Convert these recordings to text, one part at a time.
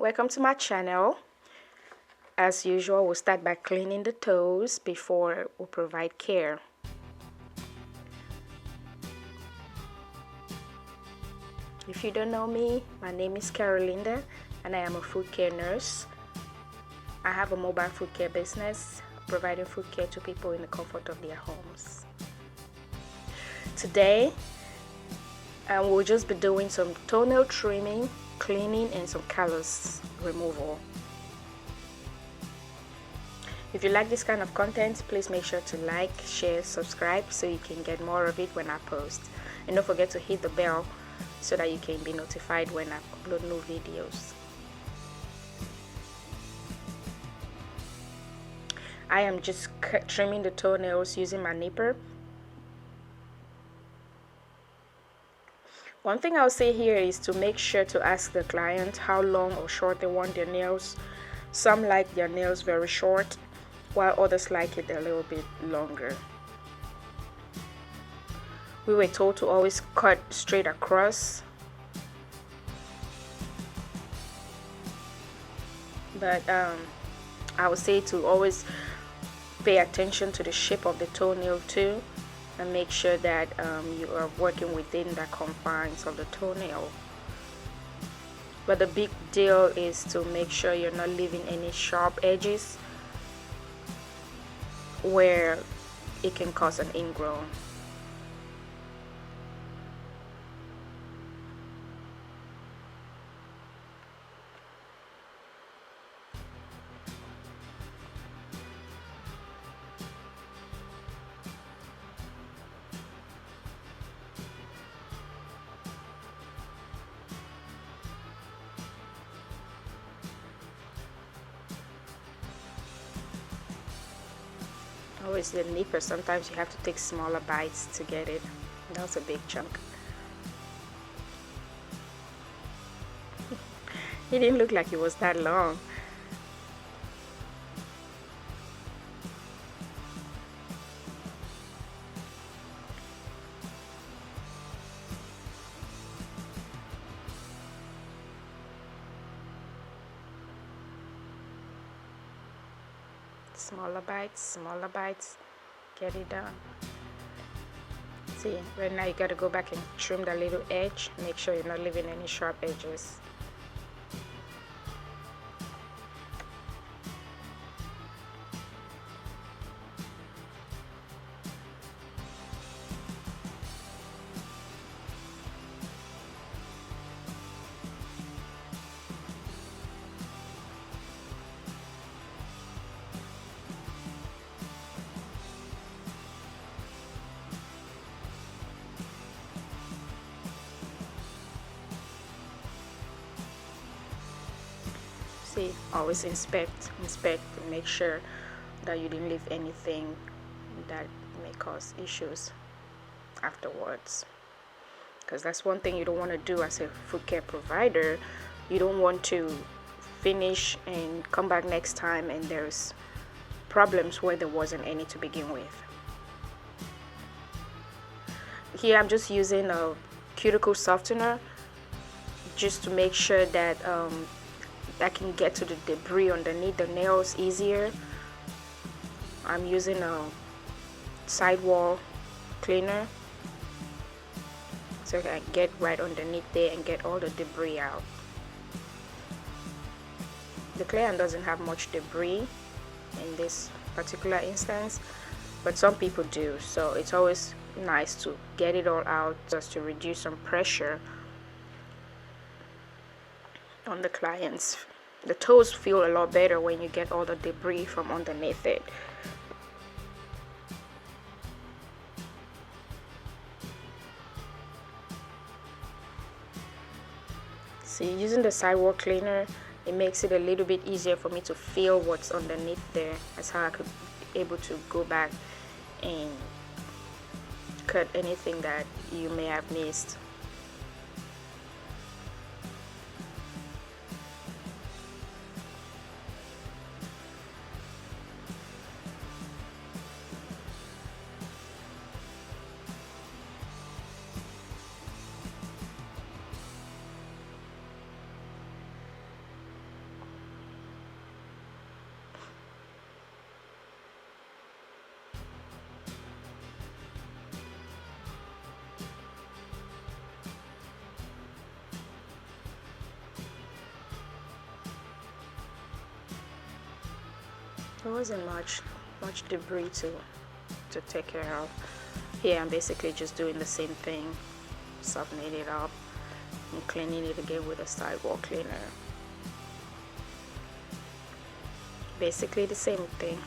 welcome to my channel. As usual, we'll start by cleaning the toes before we provide care. If you don't know me, my name is Carolinda and I am a foot care nurse. I have a mobile foot care business providing foot care to people in the comfort of their homes. Today, we'll just be doing some toenail trimming, cleaning, and some callus removal. If you like this kind of content, please make sure to like, share, subscribe so you can get more of it when I post. And don't forget to hit the bell so that you can be notified when I upload new videos. I am just trimming the toenails using my nipper. One thing I'll say here is to make sure to ask the client how long or short they want their nails. Some like their nails very short, while others like it a little bit longer. We were told to always cut straight across, but I would say to always pay attention to the shape of the toenail too, and make sure that you are working within the confines of the toenail. But the big deal is to make sure you're not leaving any sharp edges where it can cause an ingrown. Always the nipper, sometimes you have to take smaller bites to get it. That's a big chunk. It didn't look like it was that long. Smaller bites, get it done. See, right now you got to go back and trim the little edge. Make sure you're not leaving any sharp edges. See, always inspect and make sure that you didn't leave anything that may cause issues afterwards, because that's one thing you don't want to do as a foot care provider. You don't want to finish and come back next time and there's problems where there wasn't any to begin with. Here I'm just using a cuticle softener just to make sure that I can get to the debris underneath the nails easier. I'm using a sidewall cleaner so I can get right underneath there and get all the debris out. The clay hand doesn't have much debris in this particular instance, but some people do, so it's always nice to get it all out just to reduce some pressure on the clients. The toes feel a lot better when you get all the debris from underneath it. See, using the sidewalk cleaner, it makes it a little bit easier for me to feel what's underneath there. That's how I could be able to go back and cut anything that you may have missed. There wasn't much debris to take care of. Here I'm basically just doing the same thing, softening it up and cleaning it again with a sidewall cleaner. Basically the same thing.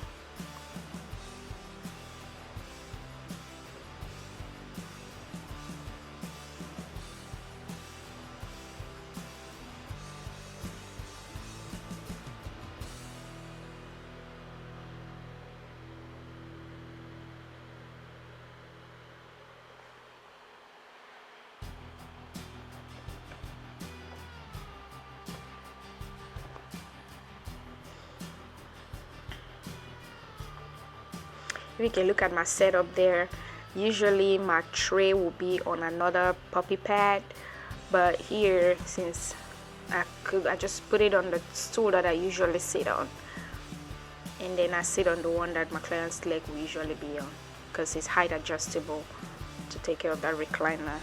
We can look at my setup there. Usually my tray will be on another puppy pad, but here, since I just put it on the stool that I usually sit on, and then I sit on the one that my client's leg will usually be on, because it's height adjustable to take care of that recliner.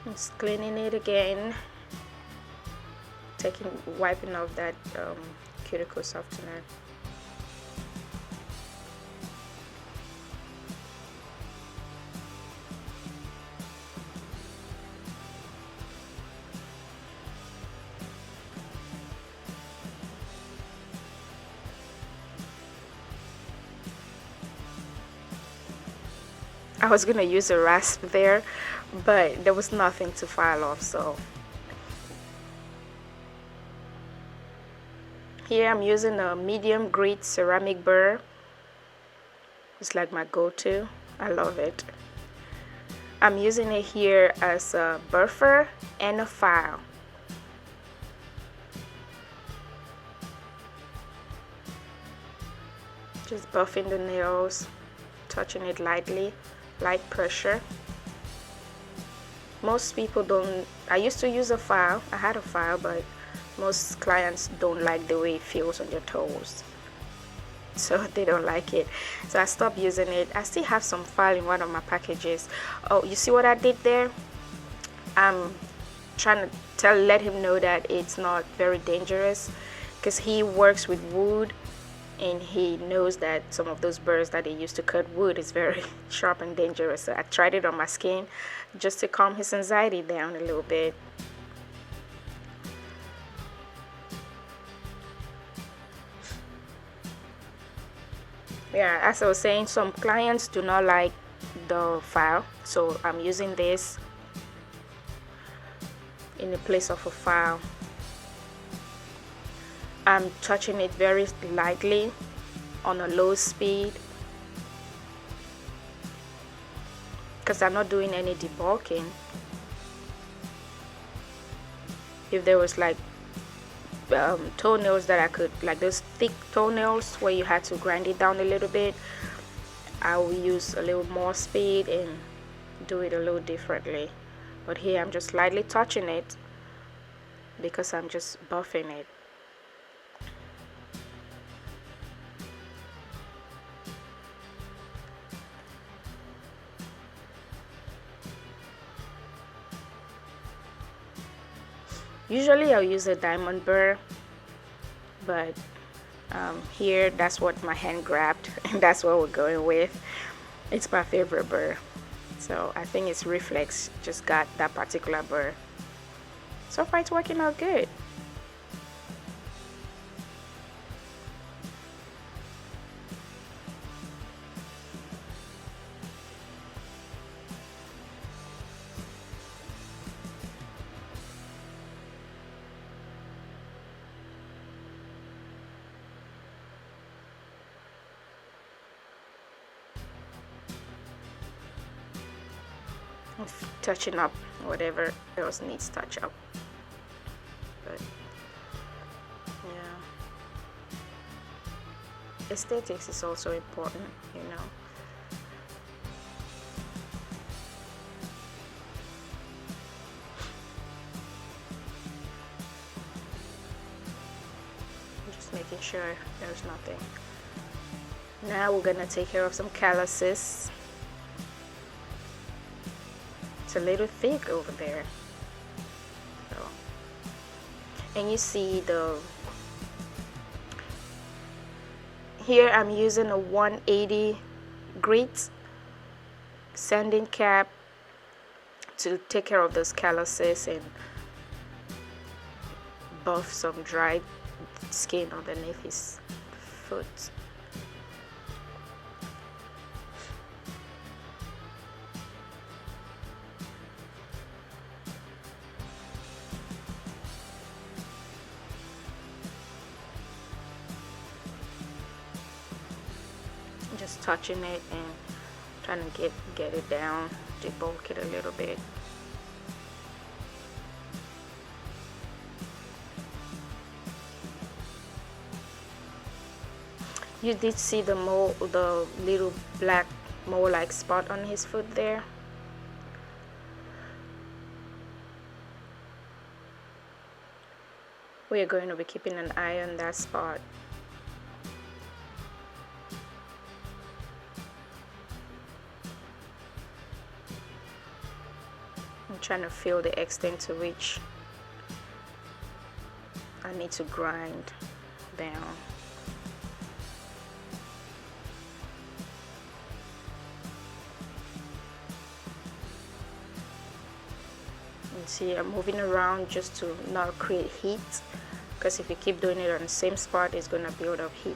Just cleaning it again, wiping off that cuticle softener. I was gonna use a rasp there, but there was nothing to file off, so here I'm using a medium grit ceramic burr. It's like my go-to. I love it. I'm using it here as a buffer and a file. Just buffing the nails, touching it lightly, light pressure. Most people don't. I used to use a file. I had a file, but most clients don't like the way it feels on your toes, so they don't like it, so I stopped using it. I still have some file in one of my packages. Oh, you see what I did there? I'm trying to let him know that it's not very dangerous, because he works with wood and he knows that some of those burrs that they use to cut wood is very sharp and dangerous. So I tried it on my skin just to calm his anxiety down a little bit. Yeah, as I was saying, some clients do not like the file, so I'm using this in the place of a file. I'm touching it very lightly on a low speed, because I'm not doing any debulking. If there was like toenails that I could, like those thick toenails where you had to grind it down a little bit, I will use a little more speed and do it a little differently. But here I'm just lightly touching it because I'm just buffing it. Usually I'll use a diamond burr, but here that's what my hand grabbed and that's what we're going with. It's my favorite burr, so I think it's Reflex just got that particular burr. So far it's working out good. Touching up whatever else needs touch up, but yeah. aesthetics is also important, you know. Just making sure there's nothing. Now we're gonna take care of some calluses. It's a little thick over there. So, and you see here I'm using a 180 grit sanding cap to take care of those calluses and buff some dry skin underneath his foot. Just touching it and trying to get it down, debulk it a little bit. You did see the little black mole-like spot on his foot there. We are going to be keeping an eye on that spot. I'm trying to feel the extent to which I need to grind down. See, I'm moving around just to not create heat, because if you keep doing it on the same spot, it's going to build up heat.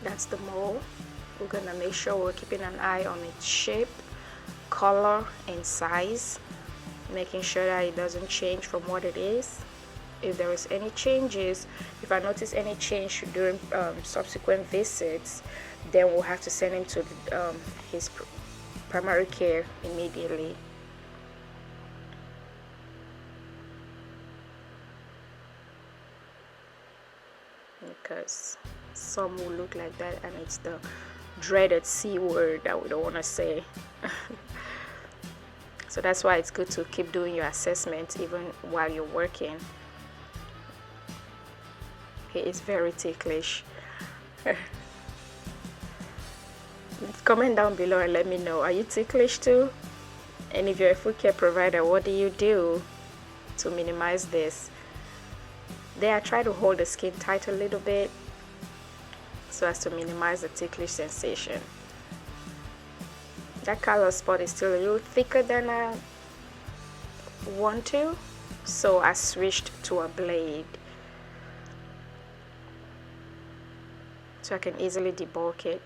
That's the mole. We're gonna make sure we're keeping an eye on its shape, color, and size, making sure that it doesn't change from what it is. If there is any changes, if I notice any change during subsequent visits, then we'll have to send him to his primary care immediately. Because some will look like that, and it's the dreaded C word that we don't want to say. So that's why it's good to keep doing your assessment even while you're working. He is very ticklish. Comment down below and let me know, are you ticklish too? And if you're a foot care provider, what do you do to minimize this? There, I try to hold the skin tight a little bit so as to minimize the ticklish sensation. That color spot is still a little thicker than I want to, so I switched to a blade so I can easily debulk it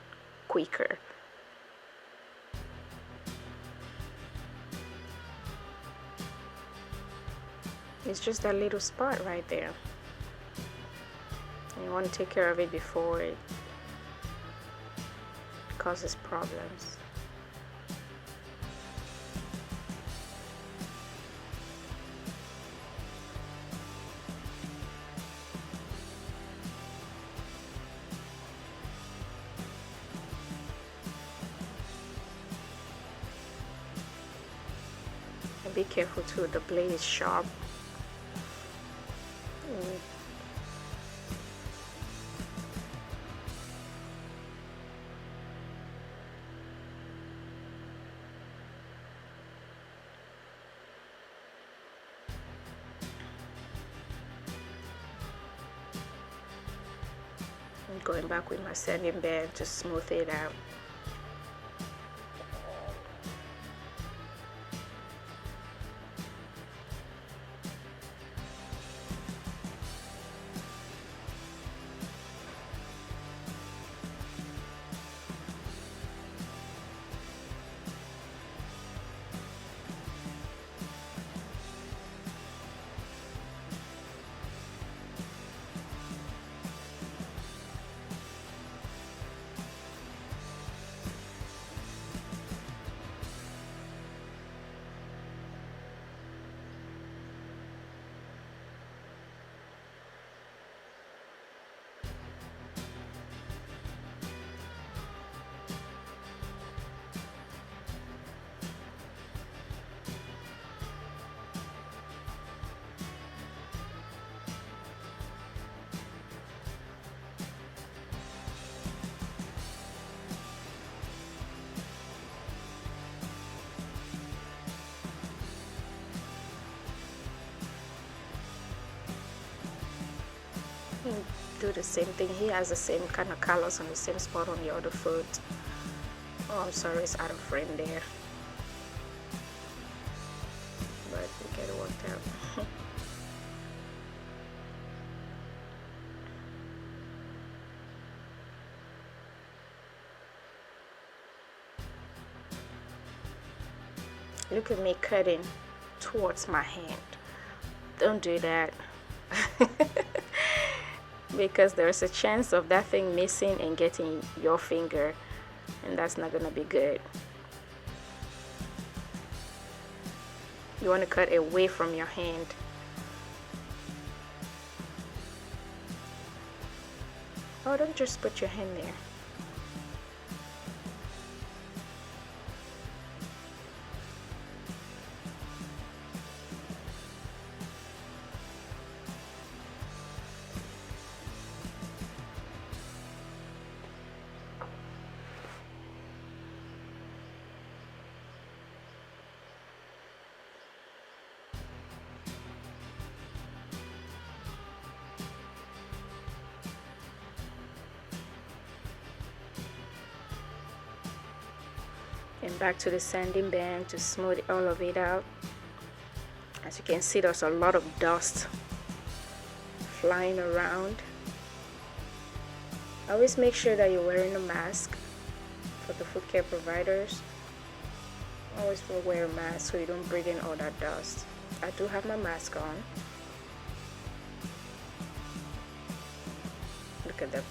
quicker. It's just that little spot right there. You want to take care of it before it causes problems. And be careful too, the blade is sharp. Going back with my sanding band to smooth it out. do the same thing. He has the same kind of callus on the same spot on the other foot. Oh, I'm sorry, it's out of frame there, but we get it worked out. Look at me cutting towards my hand. Don't do that. Because there's a chance of that thing missing and getting your finger, and that's not gonna be good. You want to cut away from your hand. Oh, don't just put your hand there. And back to the sanding band to smooth all of it out. As you can see, there's a lot of dust flying around. Always make sure that you're wearing a mask. For the foot care providers, always wear a mask so you don't breathe in all that dust. I do have my mask on. Look at the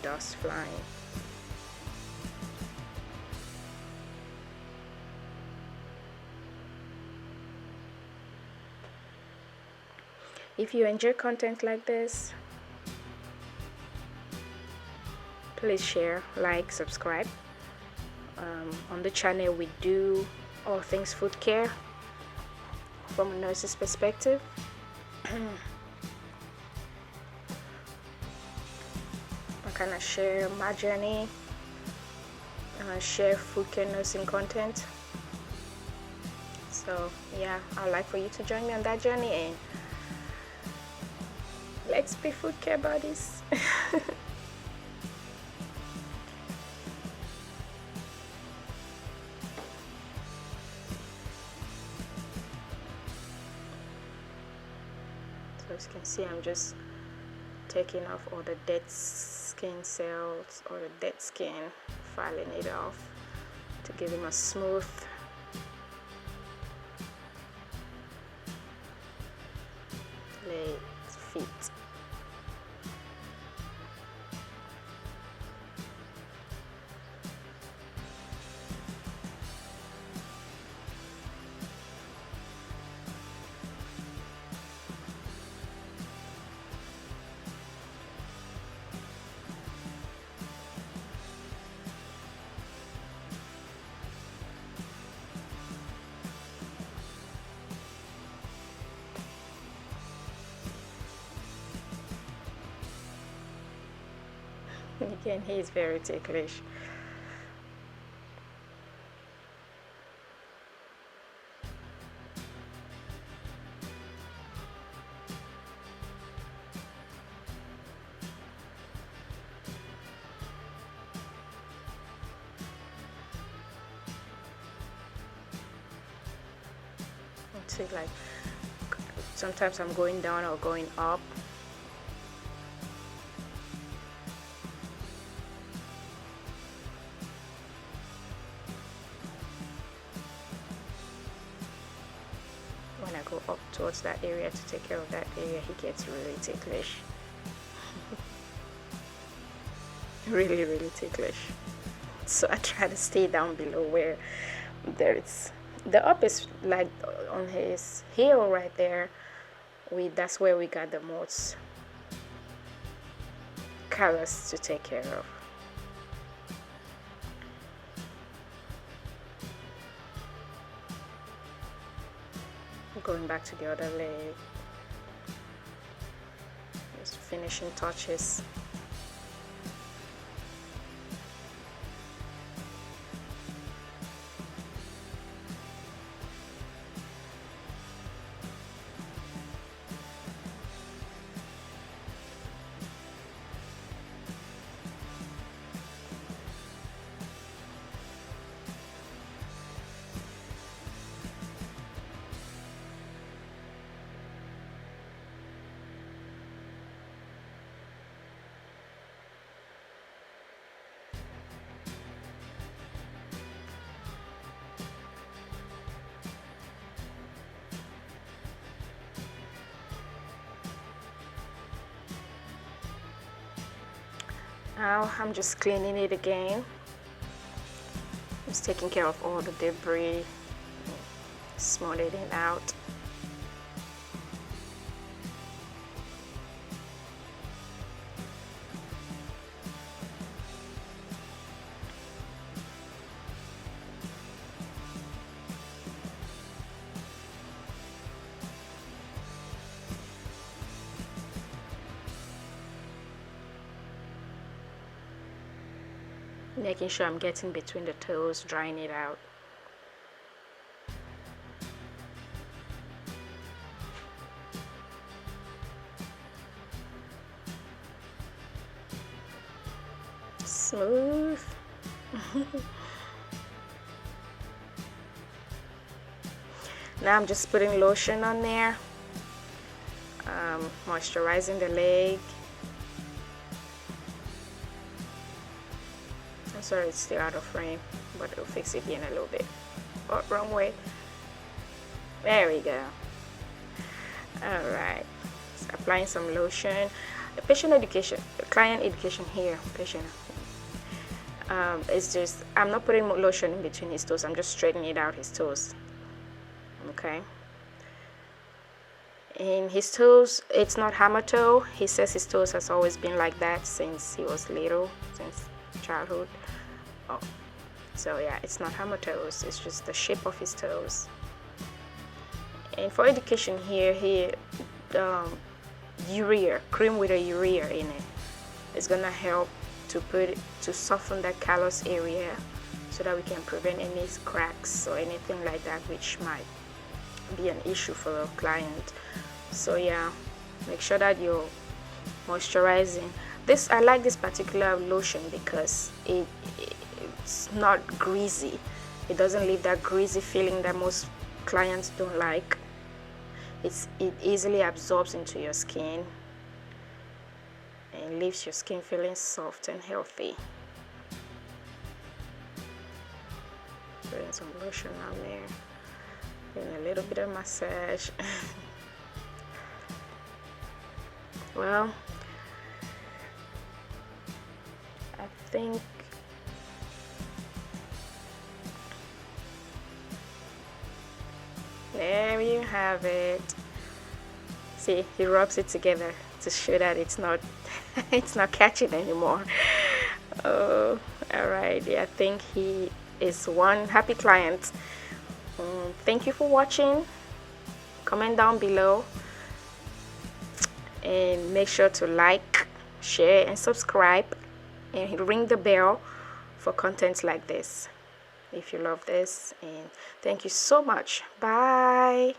dust flying. If you enjoy content like this, please share, like, subscribe. On the channel we do all things foot care from a nurse's perspective. I kind of share my journey, share foot care nursing content. So yeah, I'd like for you to join me on that journey, and let's be foot care buddies. So as you can see, I'm just taking off all the dead skin cells or the dead skin, filing it off to give him a smooth feet. Again, he's very ticklish. See, like sometimes I'm going down or going up. When I go up towards that area to take care of that area, he gets really ticklish. really ticklish. So I try to stay down below where there's the up is like on his heel right there. That's where we got the most callus to take care of. Going back to the other leg, just finishing touches. Now I'm just cleaning it again. Just taking care of all the debris, smoothing it out. Making sure I'm getting between the toes, drying it out. Smooth. Now I'm just putting lotion on there, moisturizing the leg. I'm sorry, it's still out of frame, but it'll fix it in a little bit. Oh, wrong way. There we go. All right, so applying some lotion. Patient education, client education here. Patient. It's just, I'm not putting lotion in between his toes. I'm just straightening it out his toes. Okay. In his toes, it's not hammer toe. He says his toes has always been like that since he was little, since childhood. Oh, so yeah, it's not hammer toes. It's just the shape of his toes. And for education here, urea, cream with a urea in it, is gonna help to soften that callus area, so that we can prevent any cracks or anything like that, which might be an issue for the client. So yeah, make sure that you're moisturizing. This, I like this particular lotion because it's not greasy. It doesn't leave that greasy feeling that most clients don't like. It easily absorbs into your skin and leaves your skin feeling soft and healthy. Putting some lotion on there, doing a little bit of massage. Well, I think there you have it. See, he rubs it together to show that it's not it's not catching anymore. Oh, all right. Yeah, I think he is one happy client. Thank you for watching. Comment down below and make sure to like, share, and subscribe, and ring the bell for contents like this if you love this. And thank you so much. Bye.